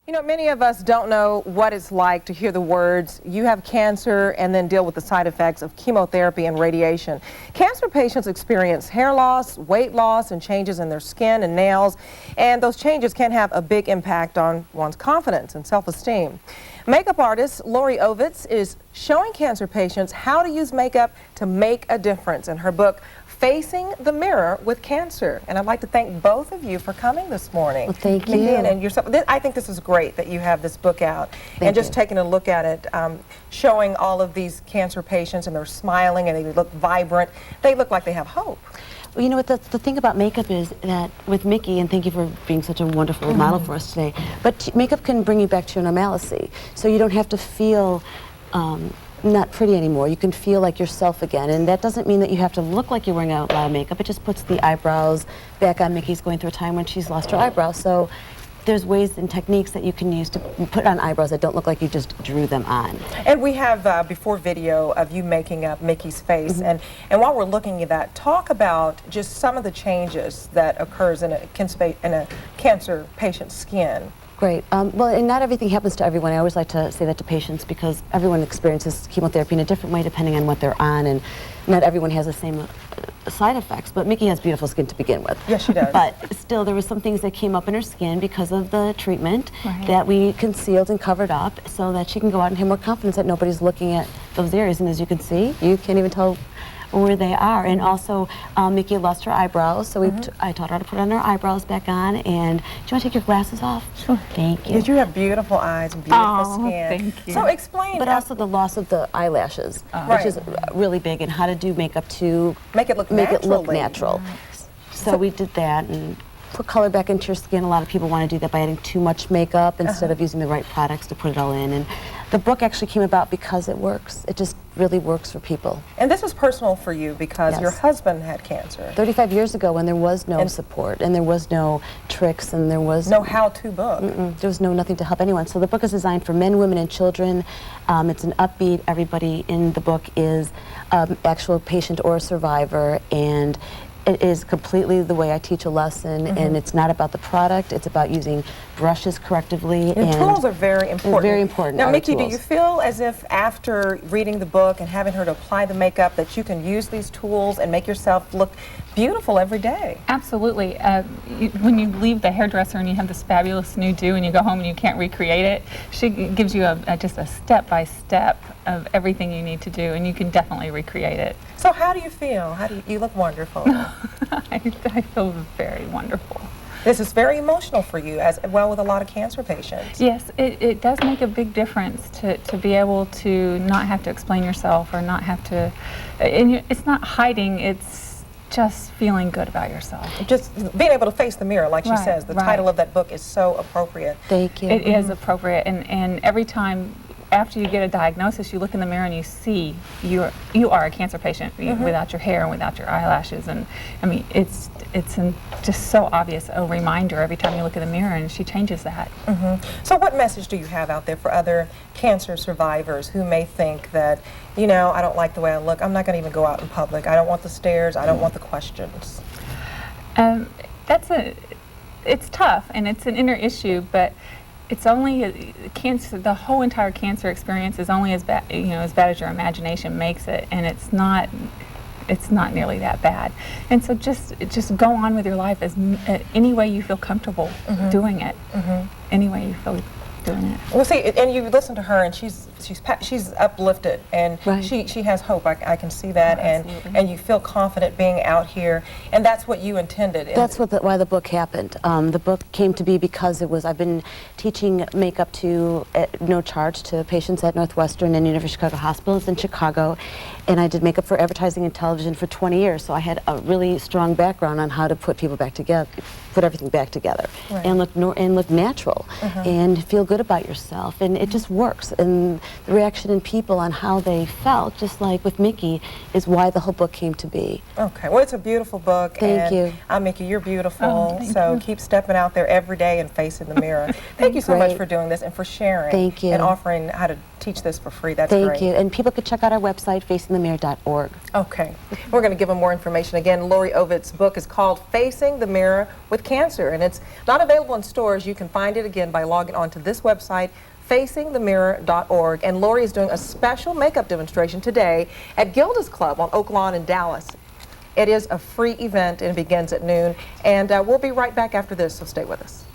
You know, many of us don't know what it's like to hear the words, you have cancer, and then deal with the side effects of chemotherapy and radiation. Cancer patients experience hair loss, weight loss, and changes in their skin and nails, and those changes can have a big impact on one's confidence and self-esteem. Makeup artist Lori Ovitz is showing cancer patients how to use makeup to make a difference in her book, Facing the Mirror with Cancer. And I'd like to thank both of you for coming this morning. Well, thank you. And yourself. I think this is great that you have this book out. And just taking a look at it, showing all of these cancer patients, and they're smiling and they look vibrant. They look like they have hope. Well, you know what, the thing about makeup is that with Mickey, and thank you for being such a wonderful model for us today, but makeup can bring you back to your normalcy. So you don't have to feel not pretty anymore. You can feel like yourself again, and that doesn't mean that you have to look like you're wearing a lot of makeup. It just puts the eyebrows back on. Mickey's going through a time when she's lost her eyebrows, so there's ways and techniques that you can use to put on eyebrows that don't look like you just drew them on. And we have before video of you making up Mickey's face, and while we're looking at that, talk about just some of the changes that occurs in a cancer patient's skin. Great. Well, and not everything happens to everyone. I always like to say that to patients because everyone experiences chemotherapy in a different way depending on what they're on, and not everyone has the same side effects. But Mickey has beautiful skin to begin with. Yes, she does. But still, there were some things that came up in her skin because of the treatment that we concealed and covered up so that she can go out and have more confidence that nobody's looking at those areas. And as you can see, you can't even tell where they are. And also, Mickey lost her eyebrows, so I taught her how to put on her eyebrows back on. And do you want to take your glasses off? Sure. Thank you. Because you have beautiful eyes and beautiful skin. Thank you. So explain. But also the loss of the eyelashes, which is really big, and how to do makeup to make it look natural. So we did that and put color back into your skin. A lot of people want to do that by adding too much makeup instead of using the right products to put it all in. And the book actually came about because it works. It just really works for people. And this was personal for you because your husband had cancer. 35 years ago, when there was no support and there was no tricks and there was no how-to book. There was nothing to help anyone. So the book is designed for men, women, and children. It's an upbeat. Everybody in the book is actual patient or survivor, and it is completely the way I teach a lesson, and it's not about the product. It's about using brushes correctly. And tools are very important. Very important. Now, Mickey, do you feel as if after reading the book and having her to apply the makeup that you can use these tools and make yourself look beautiful every day? Absolutely. When you leave the hairdresser and you have this fabulous new do and you go home and you can't recreate it, she gives you just a step-by-step of everything you need to do, and you can definitely recreate it. So how do you feel? You look wonderful. I feel very wonderful. This is very emotional for you, as well with a lot of cancer patients. Yes, it does make a big difference to be able to not have to explain yourself or not have to, and it's not hiding, it's just feeling good about yourself. Just being able to face the mirror, like she says. The title of that book is so appropriate. Thank you. It is appropriate, and every time after you get a diagnosis, you look in the mirror and you see you are a cancer patient without your hair and without your eyelashes, and I mean it's just so obvious a reminder every time you look in the mirror, and she changes that. So what message do you have out there for other cancer survivors who may think that, you know, I don't like the way I look, I'm not going to even go out in public, I don't want the stares, I don't want the questions? It's tough, and it's an inner issue, but it's only cancer. The whole entire cancer experience is only as bad, as bad as your imagination makes it, and it's not nearly that bad. And so just go on with your life as any way you feel comfortable doing it. Any way you feel doing it. Well, see, and you listen to her, and she's uplifted, and she has hope. I can see that, and you feel confident being out here, and that's what you intended. That's why the book happened. The book came to be because I've been teaching makeup at no charge to patients at Northwestern and University of Chicago hospitals in Chicago, and I did makeup for advertising and television for 20 years. So I had a really strong background on how to put people back together, put everything back together, and look natural and feel good good about yourself, and it just works. And the reaction in people on how they felt, just like with Mickey, is why the whole book came to be. Okay, well, it's a beautiful book. Thank you. Mickey, you're beautiful. Oh, thank So you. keep stepping out there every day and facing the mirror. Thank you so much Great. for doing this and for sharing. Thank you. And offering how to teach this for free. That's Thank great. you. And people could check out our website, facingthemirror.org. Okay, we're going to give them more information. Again, Lori Ovitz's book is called Facing the Mirror with Cancer, and it's not available in stores. You can find it again by logging on to this website, facingthemirror.org. And Lori is doing a special makeup demonstration today at Gilda's Club on Oak Lawn in Dallas. It is a free event and it begins at noon. And we'll be right back after this, so stay with us.